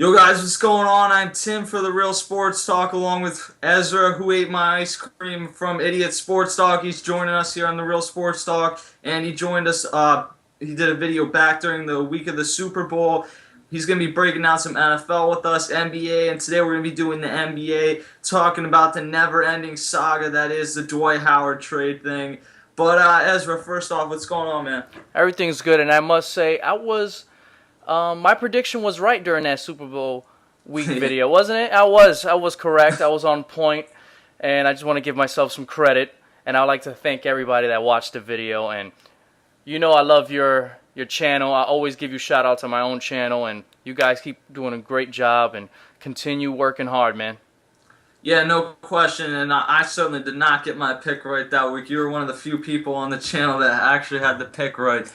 Yo guys, what's going on? I'm Tim for the Real Sports Talk, along with Ezra, who ate my ice cream from Idiot Sports Talk. He's joining us here on the Real Sports Talk, and he joined us. He did a video back during the week of the Super Bowl. He's going to be breaking down some NFL with us, NBA, and today we're going to be doing the NBA, talking about the never-ending saga that is the Dwight Howard trade thing. But Ezra, first off, what's going on, man? Everything's good, and I must say, my prediction was right during that Super Bowl week video, wasn't it? I was correct. I was on point, and I just want to give myself some credit. And I'd like to thank everybody that watched the video. And you know, I love your channel. I always give you shout outs on my own channel, and you guys keep doing a great job and continue working hard, man. Yeah, no question, and I certainly did not get my pick right that week. You were one of the few people on the channel that actually had the pick right.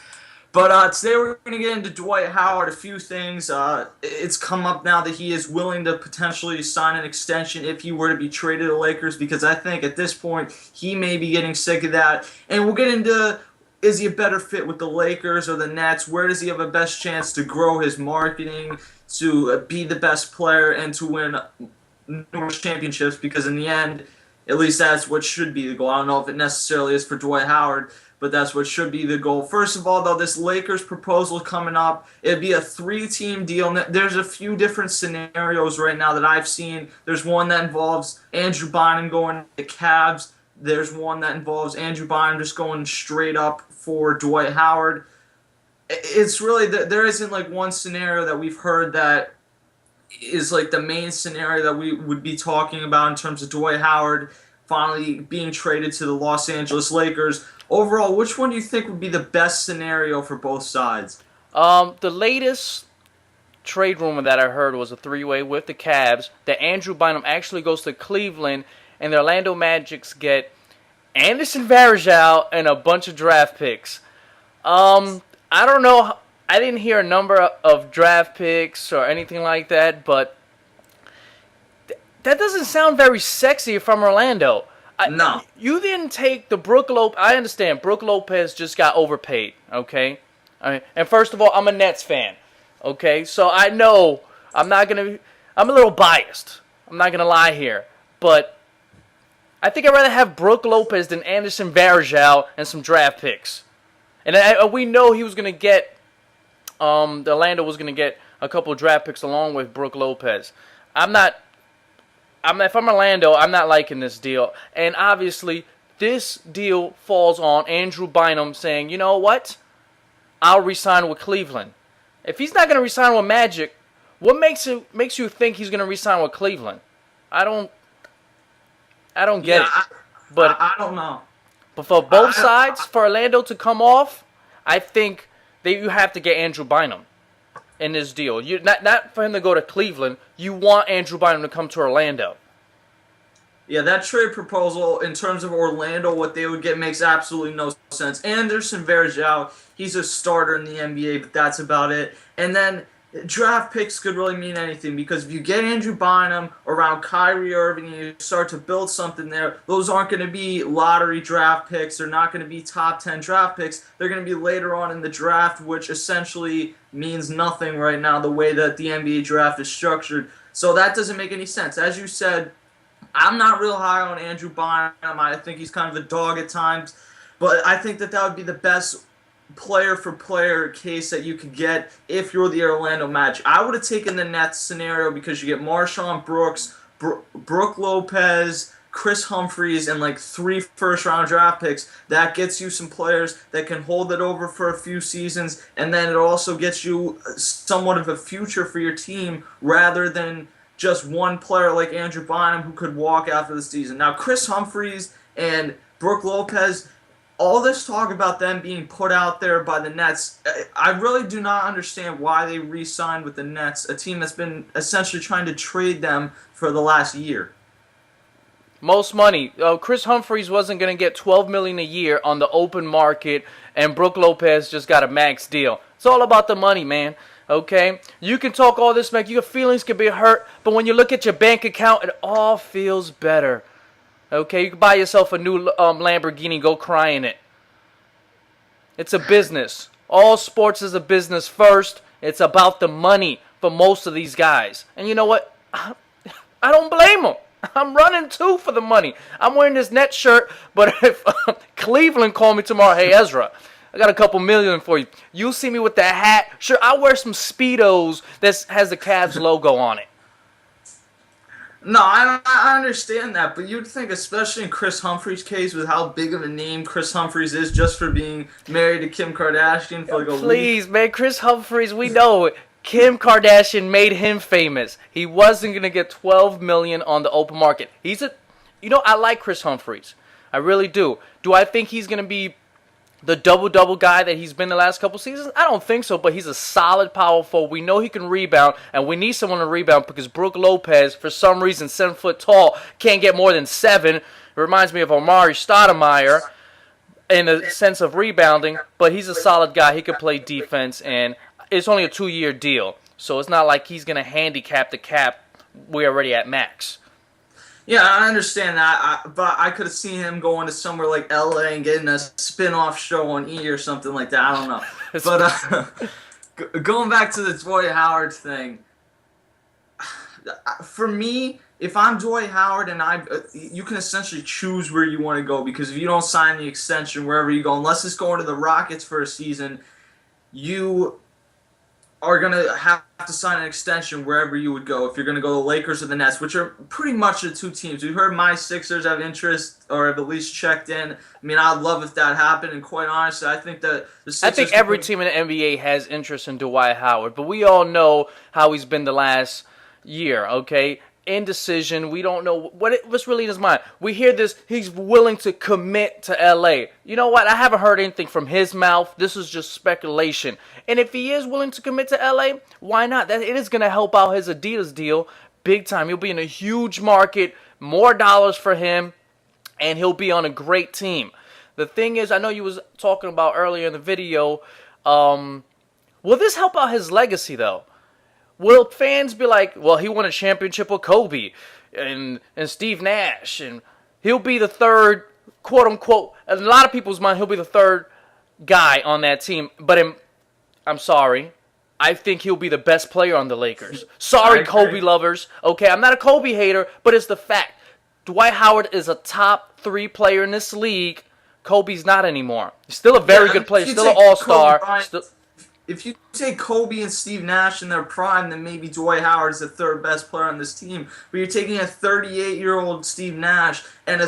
But today we're going to get into Dwight Howard, a few things. It's come up now that he is willing to potentially sign an extension if he were to be traded to the Lakers, because I think at this point he may be getting sick of that. And we'll get into, is he a better fit with the Lakers or the Nets? Where does he have a best chance to grow his marketing, to be the best player, and to win numerous championships? Because in the end, at least that's what should be the goal. I don't know if it necessarily is for Dwight Howard, but that's what should be the goal. First of all, though, this Lakers proposal coming up, it'd be a 3-team deal. There's a few different scenarios right now that I've seen. There's one that involves Andrew Bynum going to the Cavs. There's one that involves Andrew Bynum just going straight up for Dwight Howard. It's really, there isn't like one scenario that we've heard that is like the main scenario that we would be talking about in terms of Dwight Howard finally being traded to the Los Angeles Lakers. Overall, which one do you think would be the best scenario for both sides? The latest trade rumor that I heard was a three-way with the Cavs, that Andrew Bynum actually goes to Cleveland, and the Orlando Magics get Anderson Varejao and a bunch of draft picks. I don't know. I didn't hear a number of draft picks or anything like that, but that doesn't sound very sexy if I'm Orlando. No. You didn't take the Brook Lopez. I understand. Brook Lopez just got overpaid, okay? And first of all, I'm a Nets fan, okay? So I know I'm a little biased. I'm not going to lie here. But I think I'd rather have Brook Lopez than Anderson Varejao and some draft picks. And we know he was going to get, Orlando was going to get a couple of draft picks along with Brook Lopez. If I'm Orlando, I'm not liking this deal. And obviously, this deal falls on Andrew Bynum saying, you know what? I'll resign with Cleveland. If he's not going to resign with Magic, what makes you think he's going to resign with Cleveland? I don't get it. I don't know. But for both sides, for Orlando to come off, I think that you have to get Andrew Bynum in this deal. Not for him to go to Cleveland. You want Andrew Bynum to come to Orlando. Yeah, that trade proposal, in terms of Orlando, what they would get makes absolutely no sense. Anderson Varejao, he's a starter in the NBA, but that's about it. And then draft picks could really mean anything, because if you get Andrew Bynum around Kyrie Irving and you start to build something there, those aren't going to be lottery draft picks. They're not going to be top 10 draft picks. They're going to be later on in the draft, which essentially means nothing right now, the way that the NBA draft is structured. So that doesn't make any sense. As you said, I'm not real high on Andrew Bynum. I think he's kind of a dog at times. But I think that would be the best player-for-player case that you could get if you're the Orlando Magic. I would have taken the Nets scenario, because you get Marshawn Brooks, Brook Lopez, Chris Humphries, and like 3 first-round draft picks. That gets you some players that can hold it over for a few seasons, and then it also gets you somewhat of a future for your team, rather than just one player like Andrew Bynum who could walk after the season. Now, Chris Humphries and Brook Lopez, all this talk about them being put out there by the Nets, I really do not understand why they re-signed with the Nets, a team that's been essentially trying to trade them for the last year. Most money. Chris Humphries wasn't going to get $12 million a year on the open market, and Brook Lopez just got a max deal. It's all about the money, man. Okay? You can talk all this, man. Your feelings can be hurt, but when you look at your bank account, it all feels better. Okay? You can buy yourself a new Lamborghini, go cry in it. It's a business. All sports is a business first. It's about the money. for most of these guys. And you know what? I don't blame them. I'm running too for the money. I'm wearing this Nets shirt, but if Cleveland called me tomorrow, hey Ezra, I got a couple million for you. You'll see me with that hat. Sure, I'll wear some Speedos that has the Cavs logo on it. No, I understand that, but you'd think, especially in Chris Humphrey's case, with how big of a name Chris Humphreys is just for being married to Kim Kardashian for like a Please, week. man, Chris Humphreys, we know Kim Kardashian made him famous. He wasn't gonna get $12 million on the open market. I like Chris Humphreys, I really do. Do I think he's gonna be the double-double guy that he's been the last couple seasons? I don't think so, but he's a solid power forward. We know he can rebound, and we need someone to rebound because Brook Lopez, for some reason, 7 foot tall, can't get more than 7. It reminds me of Omari Stoudemire in the sense of rebounding, but he's a solid guy. He can play defense, and it's only a 2-year deal, so it's not like he's going to handicap the cap. We're already at max. Yeah, I understand that, but I could have seen him going to somewhere like LA and getting a spin-off show on E or something like that. I don't know. But going back to the Dwight Howard thing, for me, if I'm Dwight Howard and you can essentially choose where you want to go, because if you don't sign the extension wherever you go, unless it's going to the Rockets for a season, you are going to have to sign an extension wherever you would go if you're going to go to the Lakers or the Nets, which are pretty much the two teams. We've heard my Sixers have interest or have at least checked in. I mean, I'd love if that happened, and quite honestly, I think that the Sixers... I think every team in the NBA has interest in Dwight Howard, but we all know how he's been the last year, okay? Indecision. We don't know what's really in his mind. We hear this, he's willing to commit to LA. You know what? I haven't heard anything from his mouth. This is just speculation. And if he is willing to commit to LA, why not? It is going to help out his Adidas deal big time. He'll be in a huge market, more dollars for him, and he'll be on a great team. The thing is, I know you was talking about earlier in the video, will this help out his legacy though? Will fans be like, well, he won a championship with Kobe and Steve Nash, and he'll be the third, quote-unquote, in a lot of people's mind, he'll be the third guy on that team. But I'm sorry, I think he'll be the best player on the Lakers. Sorry, Kobe lovers. Okay, I'm not a Kobe hater, but it's the fact. Dwight Howard is a top 3 player in this league. Kobe's not anymore. He's still a very good player, still an all-star. If you take Kobe and Steve Nash in their prime, then maybe Dwight Howard is the third best player on this team. But you're taking a 38-year-old Steve Nash and a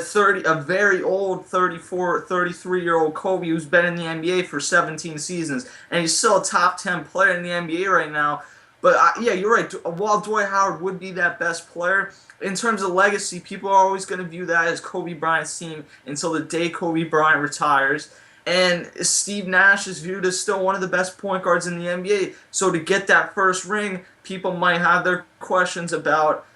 very old 34, 33-year-old Kobe who's been in the NBA for 17 seasons, and he's still a top 10 player in the NBA right now. But yeah, you're right. While Dwight Howard would be that best player, in terms of legacy, people are always going to view that as Kobe Bryant's team until the day Kobe Bryant retires. And Steve Nash is viewed as still one of the best point guards in the NBA. So to get that first ring, people might have their questions about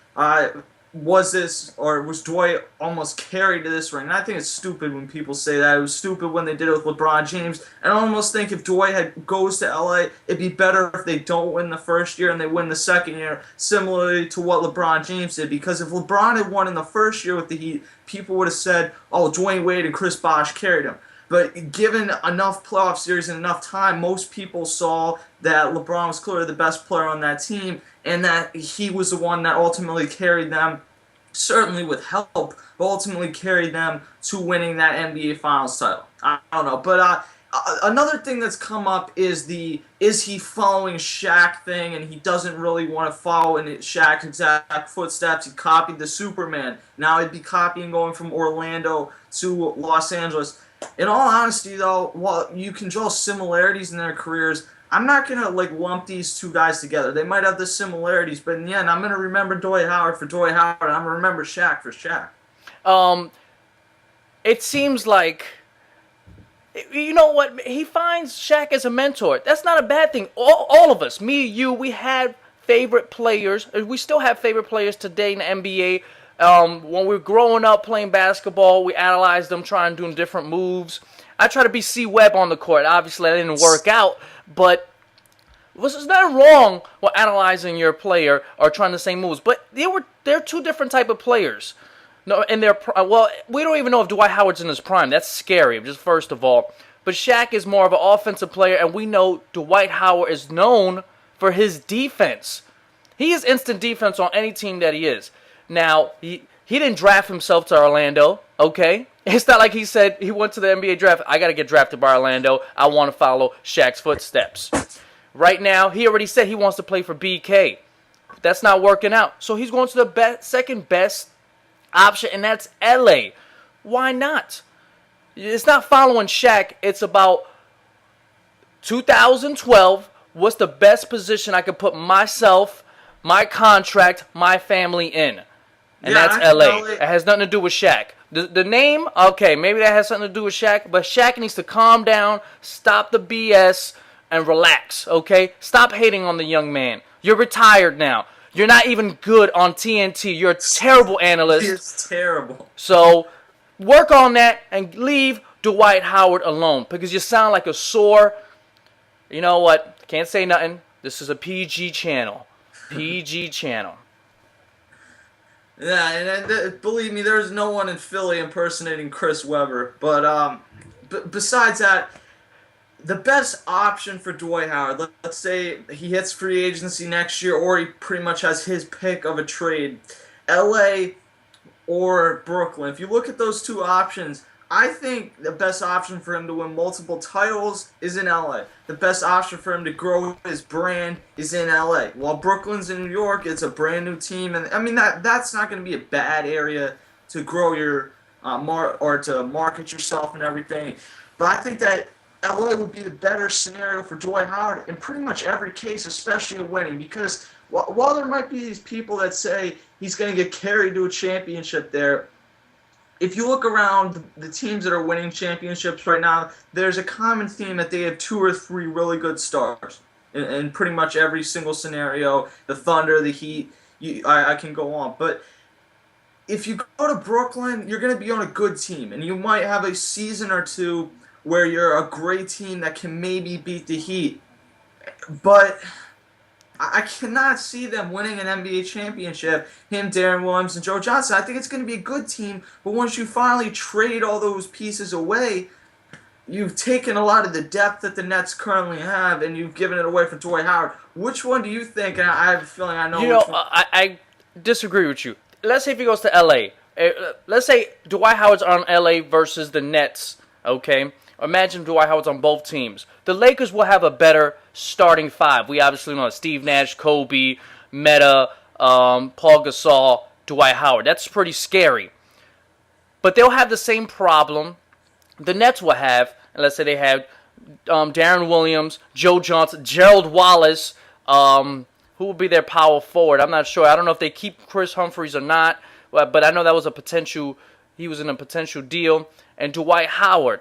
was Dwight almost carried to this ring? And I think it's stupid when people say that. It was stupid when they did it with LeBron James. And I almost think if Dwight goes to LA, it'd be better if they don't win the first year and they win the second year, similarly to what LeBron James did. Because if LeBron had won in the first year with the Heat, people would have said, oh, Dwayne Wade and Chris Bosh carried him. But given enough playoff series and enough time, most people saw that LeBron was clearly the best player on that team and that he was the one that ultimately carried them, certainly with help, but ultimately carried them to winning that NBA Finals title. I don't know. But another thing that's come up is is he following Shaq thing, and he doesn't really want to follow in Shaq's exact footsteps. He copied the Superman. Now he'd be copying going from Orlando to Los Angeles. In all honesty, though, while you can draw similarities in their careers, I'm not going to lump these two guys together. They might have the similarities, but in the end, I'm going to remember Dwight Howard for Dwight Howard, and I'm going to remember Shaq for Shaq. It seems like, you know what, he finds Shaq as a mentor. That's not a bad thing. All of us, me, you, we had favorite players. We still have favorite players today in the NBA. When we were growing up playing basketball, we analyzed them, trying to do different moves. I tried to be C. Webb on the court. Obviously, that didn't work out, but there's nothing wrong with analyzing your player or trying the same moves. But they're two different type of players. No, and we don't even know if Dwight Howard's in his prime. That's scary, just first of all. But Shaq is more of an offensive player, and we know Dwight Howard is known for his defense. He is instant defense on any team that he is. Now, he didn't draft himself to Orlando, okay? It's not like he said he went to the NBA draft. I got to get drafted by Orlando. I want to follow Shaq's footsteps. Right now, he already said he wants to play for BK. That's not working out. So he's going to the second best option, and that's LA. Why not? It's not following Shaq. It's about 2012. What's the best position I could put myself, my contract, my family in? And that's LA. It has nothing to do with Shaq. The name, okay, maybe that has something to do with Shaq, but Shaq needs to calm down, stop the BS, and relax, okay? Stop hating on the young man. You're retired now. You're not even good on TNT. You're a terrible analyst. It's terrible. So work on that and leave Dwight Howard alone, because you sound like a sore, you know what, can't say nothing. This is a PG channel. PG channel. Yeah, and believe me, there's no one in Philly impersonating Chris Webber. But besides that, the best option for Dwight Howard, let's say he hits free agency next year, or he pretty much has his pick of a trade, LA or Brooklyn. If you look at those two options, I think the best option for him to win multiple titles is in LA. The best option for him to grow his brand is in LA. While Brooklyn's in New York, it's a brand new team, and I mean that's not going to be a bad area to grow your or to market yourself and everything. But I think that LA would be the better scenario for Dwight Howard in pretty much every case, especially in winning, because while there might be these people that say he's going to get carried to a championship there, if you look around the teams that are winning championships right now, there's a common theme that they have 2 or 3 really good stars in pretty much every single scenario. The Thunder, the Heat, I can go on. But if you go to Brooklyn, you're going to be on a good team, and you might have a season or two where you're a great team that can maybe beat the Heat. But I cannot see them winning an NBA championship, him, Darren Williams, and Joe Johnson. I think it's going to be a good team, but once you finally trade all those pieces away, you've taken a lot of the depth that the Nets currently have, and you've given it away for Dwight Howard. Which one do you think? And I have a feeling I know. You know, I disagree with you. Let's say if he goes to LA. Let's say Dwight Howard's on LA versus the Nets, okay? Imagine Dwight Howard's on both teams. The Lakers will have a better starting 5. We obviously know Steve Nash, Kobe, Metta, Paul Gasol, Dwight Howard. That's pretty scary. But they'll have the same problem the Nets will have. And let's say they have Darren Williams, Joe Johnson, Gerald Wallace. Who will be their power forward? I'm not sure. I don't know if they keep Chris Humphries or not. But I know that was a potential. He was in a potential deal. And Dwight Howard.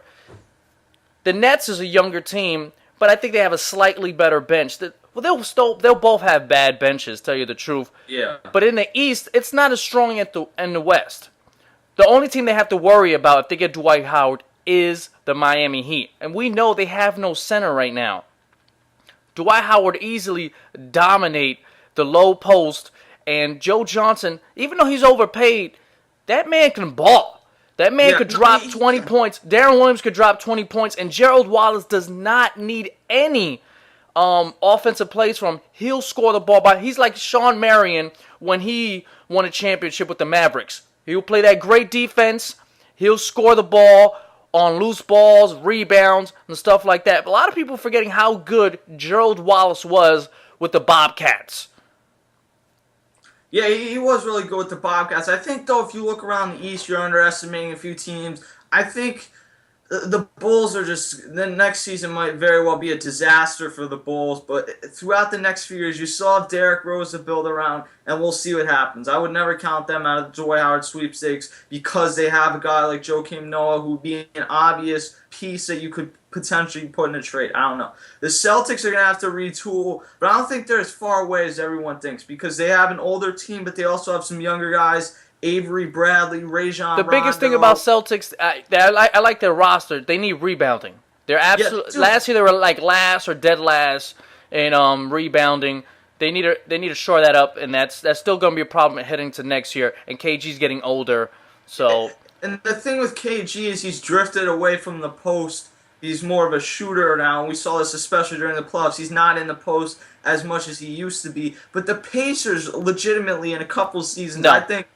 The Nets is a younger team, but I think they have a slightly better bench. They'll both have bad benches, tell you the truth. Yeah. But in the East, it's not as strong in the West. The only team they have to worry about if they get Dwight Howard is the Miami Heat. And we know they have no center right now. Dwight Howard easily dominate the low post, and Joe Johnson, even though he's overpaid, that man can ball. That man could drop 20 points. Darren Williams could drop 20 points. And Gerald Wallace does not need any offensive plays from him. He'll score the ball. He's like Sean Marion when he won a championship with the Mavericks. He'll play that great defense. He'll score the ball on loose balls, rebounds, and stuff like that. But a lot of people forgetting how good Gerald Wallace was with the Bobcats. Yeah, he was really good with the Bobcats. I think, though, if you look around the East, you're underestimating a few teams. I think the Bulls are just... The next season might very well be a disaster for the Bulls, but throughout the next few years, you still have Derrick Rose to build around, and we'll see what happens. I would never count them out of the Dwight Howard sweepstakes because they have a guy like Joakim Noah who would be an obvious piece that you could potentially put in a trade. I don't know. The Celtics are going to have to retool, but I don't think they're as far away as everyone thinks because they have an older team, but they also have some younger guys. Avery Bradley, Rajon Rondo. The biggest thing about Celtics, I like their roster. They need rebounding. They're last year they were like last or dead last in rebounding. They need to shore that up, and that's still going to be a problem heading to next year. And KG's getting older, so. And the thing with KG is he's drifted away from the post He's more of a shooter now, and we saw this especially during the playoffs. He's not in the post as much as he used to be. But the Pacers, legitimately, in a couple seasons, No,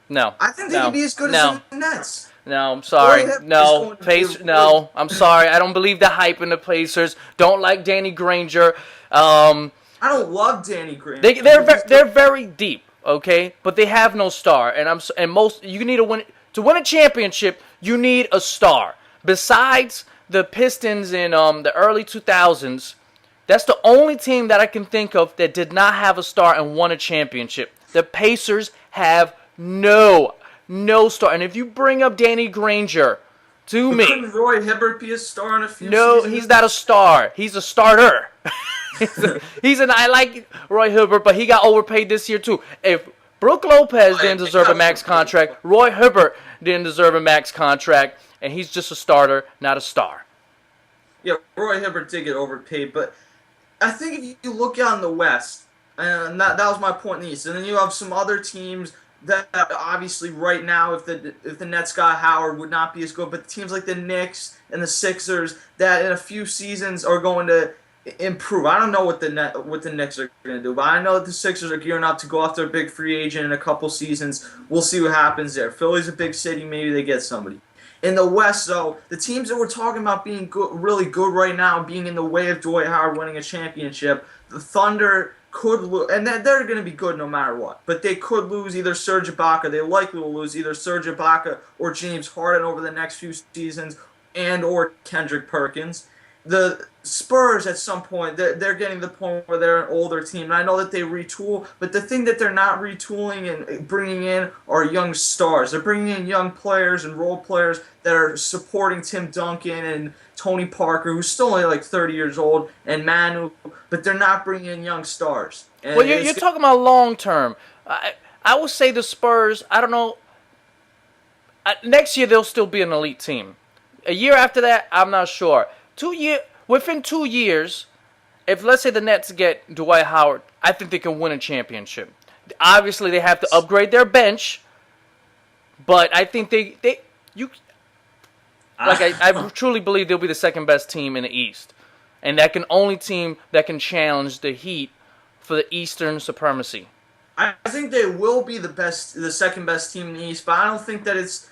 no, I think they no, could be as good no. as the Nets. No, I'm sorry. No, No, I'm sorry. I don't believe the hype in the Pacers. Don't like Danny Granger. I don't love Danny Granger. They're very deep, okay, but they have no star. And most you need to win a championship. You need a star. Besides the Pistons in the early 2000s, that's the only team that I can think of that did not have a star and won a championship. The Pacers have no star. And if you bring up Danny Granger to me, couldn't Roy Hibbert be a star in a few no, seasons? he's not a star. He's a starter. I like Roy Hibbert, but he got overpaid this year too. If Brook Lopez didn't deserve a max contract, Roy Hibbert didn't deserve a max contract, and he's just a starter, not a star. Yeah, Roy Hibbert did get overpaid, but I think if you look out in the West, and that was my point in the East, and then you have some other teams that obviously right now, if the Nets got Howard, would not be as good, but teams like the Knicks and the Sixers that in a few seasons are going to improve. I don't know what the Knicks are going to do, but I know that the Sixers are gearing up to go after a big free agent in a couple seasons. We'll see what happens there. Philly's a big city. Maybe they get somebody. In the West, though, the teams that we're talking about being good, really good right now, being in the way of Dwight Howard winning a championship, the Thunder could lose, and they're going to be good no matter what. But they could lose either Serge Ibaka. They likely will lose either Serge Ibaka or James Harden over the next few seasons, and or Kendrick Perkins. The Spurs, at some point, they're getting to the point where they're an older team. And I know that they retool, but the thing that they're not retooling and bringing in are young stars. They're bringing in young players and role players that are supporting Tim Duncan and Tony Parker, who's still only like 30 years old, and Manu, but they're not bringing in young stars. And well, you're talking about long term. I would say the Spurs, I don't know, next year they'll still be an elite team. A year after that, I'm not sure. Within 2 years, if let's say the Nets get Dwight Howard, I think they can win a championship. Obviously, they have to upgrade their bench, but I think I truly believe they'll be the second best team in the East, and that can only team that can challenge the Heat for the Eastern supremacy. I think they will be the second best team in the East, but I don't think that it's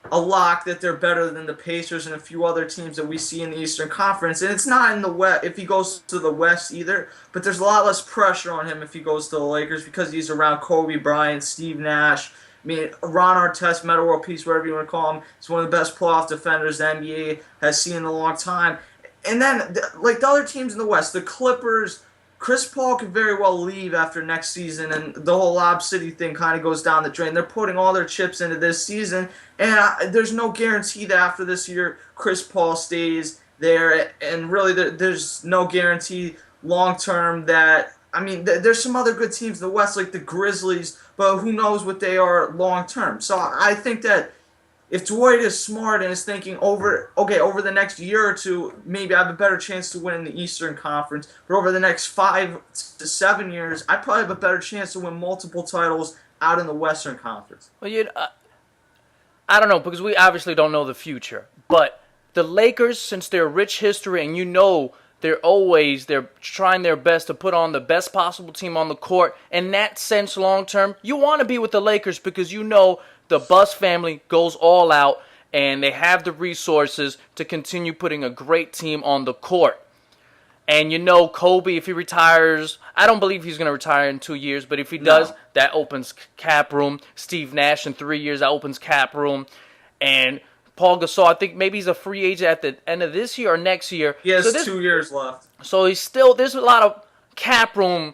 a lock that they're better than the Pacers and a few other teams that we see in the Eastern Conference. And it's not in the West if he goes to the West either, but there's a lot less pressure on him if he goes to the Lakers because he's around Kobe Bryant, Steve Nash. I mean, Ron Artest, Metta World Peace, whatever you want to call him, is one of the best playoff defenders the NBA has seen in a long time. And then, like the other teams in the West, the Clippers, Chris Paul could very well leave after next season, and the whole Lob City thing kind of goes down the drain. They're putting all their chips into this season, and there's no guarantee that after this year Chris Paul stays there, and really there's no guarantee long-term that, I mean, there's some other good teams in the West, like the Grizzlies, but who knows what they are long-term. So I think that if Dwight is smart and is thinking over the next year or two, maybe I have a better chance to win in the Eastern Conference. But over the next 5 to 7 years, I probably have a better chance to win multiple titles out in the Western Conference. Well, I don't know, because we obviously don't know the future. But the Lakers, since their rich history, and they're trying their best to put on the best possible team on the court. In that sense, long term, you want to be with the Lakers because you know the Buss family goes all out and they have the resources to continue putting a great team on the court. And you know Kobe, if he retires, I don't believe he's going to retire in 2 years, but if he does, that opens cap room. Steve Nash in 3 years, that opens cap room. And Paul Gasol, I think maybe he's a free agent at the end of this year or next year. He has 2 years left. So there's a lot of cap room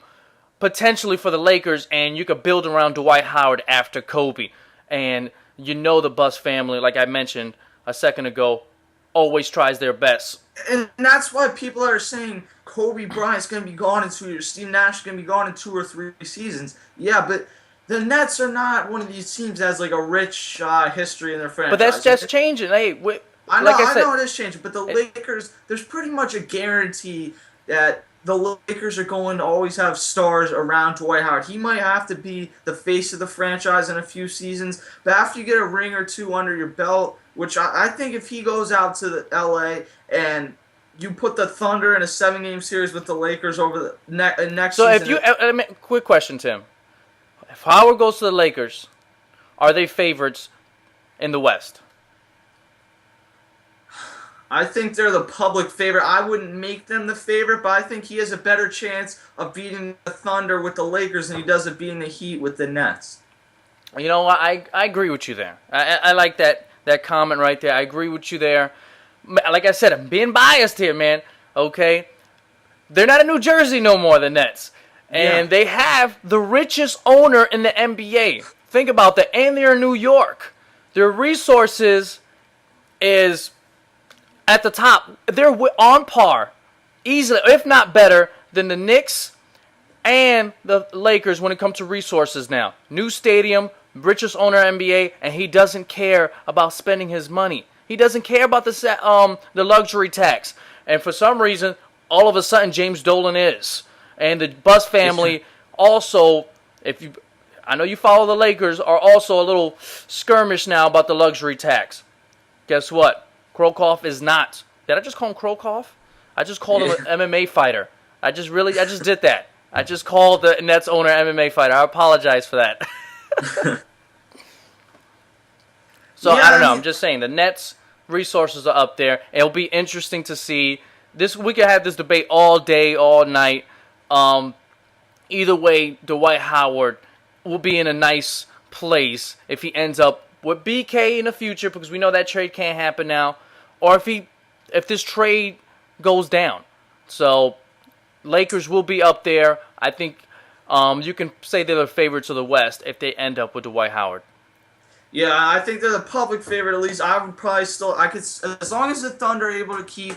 potentially for the Lakers, and you could build around Dwight Howard after Kobe. And you know the Buss family, like I mentioned a second ago, always tries their best. And that's why people are saying Kobe Bryant's going to be gone in 2 years. Steve Nash is going to be gone in 2 or 3 seasons. Yeah, but the Nets are not one of these teams that has like a rich history in their franchise. But that's changing. Hey, I know it is changing. But the Lakers, there's pretty much a guarantee that the Lakers are going to always have stars around Dwight Howard. He might have to be the face of the franchise in a few seasons, but after you get a ring or two under your belt, which I think if he goes out to L.A. and you put the Thunder in a 7-game series with the Lakers over the next So season. if you, quick question, Tim. If Howard goes to the Lakers, are they favorites in the West? I think they're the public favorite. I wouldn't make them the favorite, but I think he has a better chance of beating the Thunder with the Lakers than he does of beating the Heat with the Nets. You know what? I agree with you there. I like that comment right there. I agree with you there. Like I said, I'm being biased here, man. Okay? They're not in New Jersey no more, the Nets. And they have the richest owner in the NBA. Think about that. And they're in New York. Their resources is at the top. They're on par, easily, if not better, than the Knicks and the Lakers when it comes to resources now. New stadium, richest owner NBA, and he doesn't care about spending his money. He doesn't care about the luxury tax. And for some reason, all of a sudden, James Dolan is. And the Buss family also, I know you follow the Lakers, are also a little skirmish now about the luxury tax. Guess what? Krokoff is not. Did I just call him Krokoff? I just called him an MMA fighter. I just did that. I just called the Nets owner MMA fighter. I apologize for that. So, I don't know. I'm just saying, the Nets' resources are up there. It'll be interesting to see. We could have this debate all day, all night. Either way, Dwight Howard will be in a nice place if he ends up with BK in the future, because we know that trade can't happen now, or if this trade goes down. So, Lakers will be up there. I think you can say they're the favorites of the West if they end up with Dwight Howard. Yeah, I think they're the public favorite. At least I would probably as long as the Thunder are able to keep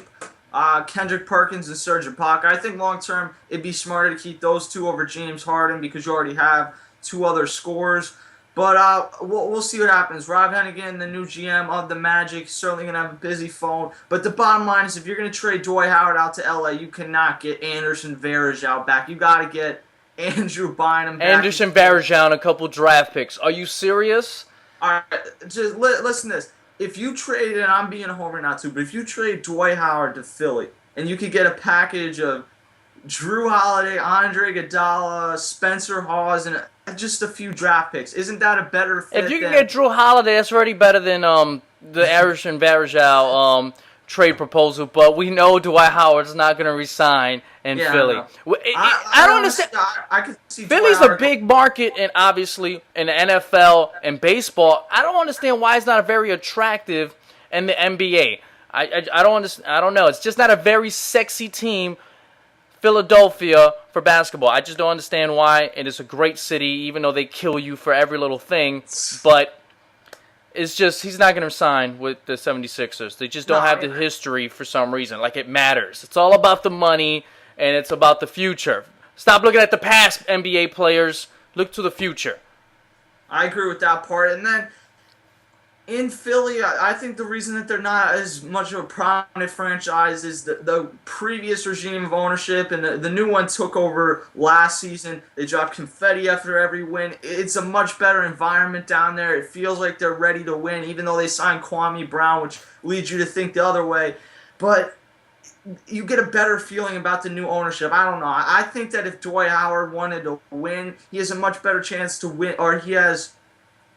Kendrick Perkins and Serge Ibaka, I think long term it'd be smarter to keep those two over James Harden because you already have two other scorers. But we'll see what happens. Rob Hennigan, the new GM of the Magic, certainly going to have a busy phone. But the bottom line is if you're going to trade Dwight Howard out to LA, you cannot get Anderson Varejao back. You got to get Andrew Bynum back. Anderson Varejao and a couple draft picks. Are you serious? All right, just listen to this. If you trade, and I'm being a homer not to, but if you trade Dwight Howard to Philly, and you could get a package of Drew Holiday, Andre Iguodala, Spencer Hawes, and just a few draft picks, isn't that a better fit? If you can get Drew Holiday, that's already better than the Anderson Varejao trade proposal. But we know Dwight Howard's not going to resign in Philly. I don't understand. I could see Philly's a big market, and obviously in the NFL and baseball. I don't understand why it's not very attractive in the NBA. I don't understand. I don't know. It's just not a very sexy team, Philadelphia, for basketball. I just don't understand why. It is a great city, even though they kill you for every little thing. But it's just he's not going to sign with the 76ers. They just don't have the history for some reason. Like, it matters. It's all about the money, and it's about the future. Stop looking at the past NBA players. Look to the future. I agree with that part. And then in Philly, I think the reason that they're not as much of a prominent franchise is the previous regime of ownership, and the new one took over last season. They dropped confetti after every win. It's a much better environment down there. It feels like they're ready to win, even though they signed Kwame Brown, which leads you to think the other way. But you get a better feeling about the new ownership. I don't know. I think that if Dwight Howard wanted to win, he has a much better chance to win, or he has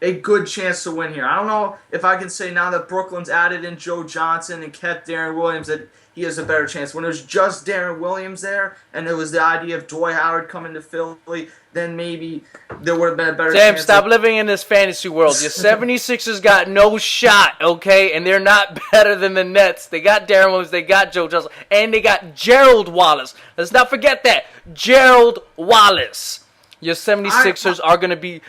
a good chance to win here. I don't know if I can say now that Brooklyn's added in Joe Johnson and kept Darren Williams that he has a better chance. When it was just Darren Williams there and it was the idea of Dwight Howard coming to Philly, then maybe there would have been a better chance. Sam, stop living in this fantasy world. Your 76ers got no shot, okay? And they're not better than the Nets. They got Darren Williams, they got Joe Johnson, and they got Gerald Wallace. Let's not forget that. Gerald Wallace. Your 76ers are going to be...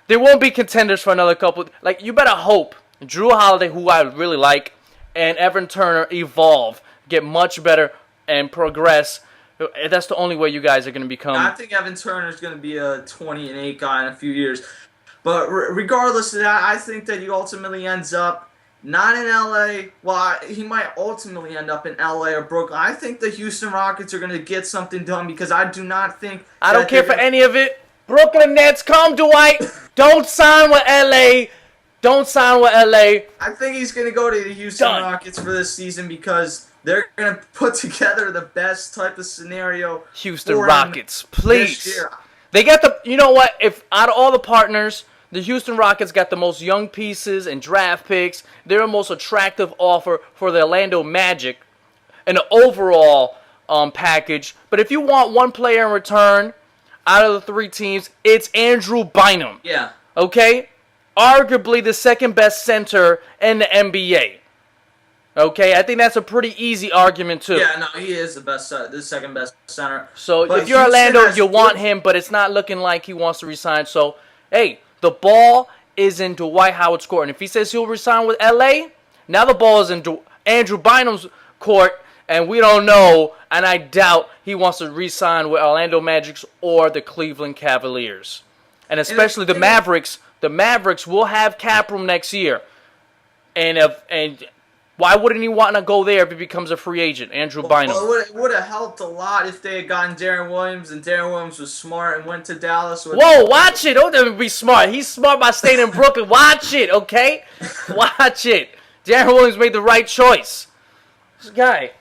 They won't be contenders for another couple. Like, you better hope Drew Holiday, who I really like, and Evan Turner evolve, get much better, and progress. That's the only way you guys are going to become. I think Evan Turner is going to be a 20-8 guy in a few years. But regardless of that, I think that he ultimately ends up not in LA. Well, he might ultimately end up in LA or Brooklyn. I think the Houston Rockets are going to get something done because I do not think. I don't care for any of it. Brooklyn Nets, come Dwight. Don't sign with LA. Don't sign with LA. I think he's going to go to the Houston Rockets for this season because they're going to put together the best type of scenario. Houston Rockets, please. This year. They got the, you know what? If out of all the partners, the Houston Rockets got the most young pieces and draft picks. They're the most attractive offer for the Orlando Magic in the overall package. But if you want one player in return out of the three teams, it's Andrew Bynum. Yeah. Okay? Arguably the second best center in the NBA. Okay? I think that's a pretty easy argument, too. Yeah, no, he is the second best center. So but if you're Orlando, you want him, but it's not looking like he wants to resign. So, hey, the ball is in Dwight Howard's court. And if he says he'll resign with LA, now the ball is in Andrew Bynum's court, and we don't know, and I doubt he wants to resign with Orlando Magic or the Cleveland Cavaliers. And especially the Mavericks. The Mavericks will have cap room next year. And why wouldn't he want to go there if he becomes a free agent, Andrew Bynum? Well, it would have helped a lot if they had gotten Darren Williams, and Darren Williams was smart and went to Dallas. Whoa, watch it. Don't be smart. He's smart by staying in Brooklyn. Watch it, okay? Watch it. Darren Williams made the right choice. This guy.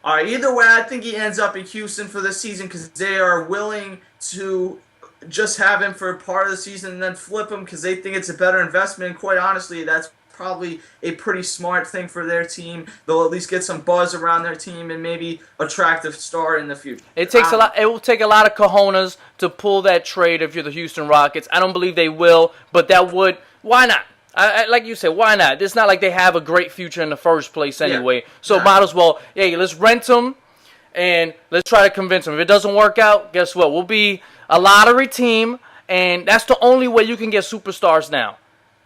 All right, either way, I think he ends up in Houston for this season because they are willing to just have him for a part of the season and then flip him because they think it's a better investment. And quite honestly, that's probably a pretty smart thing for their team. They'll at least get some buzz around their team and maybe attract a star in the future. It takes a lot. It will take a lot of cojones to pull that trade if you're the Houston Rockets. I don't believe they will, but that would. Why not? Like you said, why not? It's not like they have a great future in the first place anyway. Yeah. So might as well, hey, let's rent them and let's try to convince them. If it doesn't work out, guess what? We'll be a lottery team, and that's the only way you can get superstars now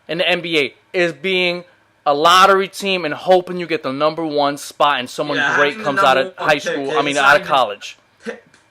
in the NBA is being a lottery team and hoping you get the #1 spot and someone great comes out of high school. Out of college.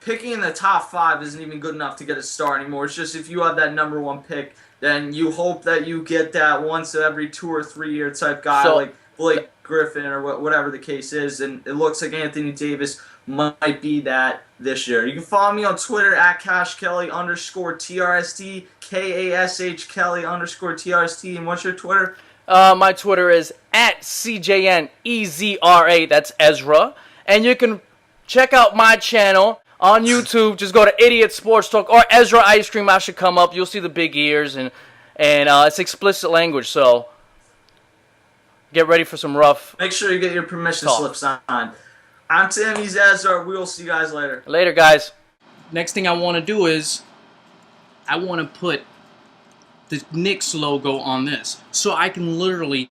Picking in the top 5 isn't even good enough to get a star anymore. It's just if you have that #1 pick, then you hope that you get that once every 2 or 3 year type guy like Blake Griffin or whatever the case is. And it looks like Anthony Davis might be that this year. You can follow me on Twitter at CashKelly_TRST, KASH Kelly_TRST. And what's your Twitter? My Twitter is at CJNEZRA. That's Ezra. And you can check out my channel on YouTube. Just go to Idiot Sports Talk or Ezra Ice Cream. I should come up. You'll see the big ears and it's explicit language. So get ready for some rough. Make sure you get your permission slips on. I'm Tim. He's Ezra. We will see you guys later. Later, guys. Next thing I want to do is I want to put the Knicks logo on this so I can literally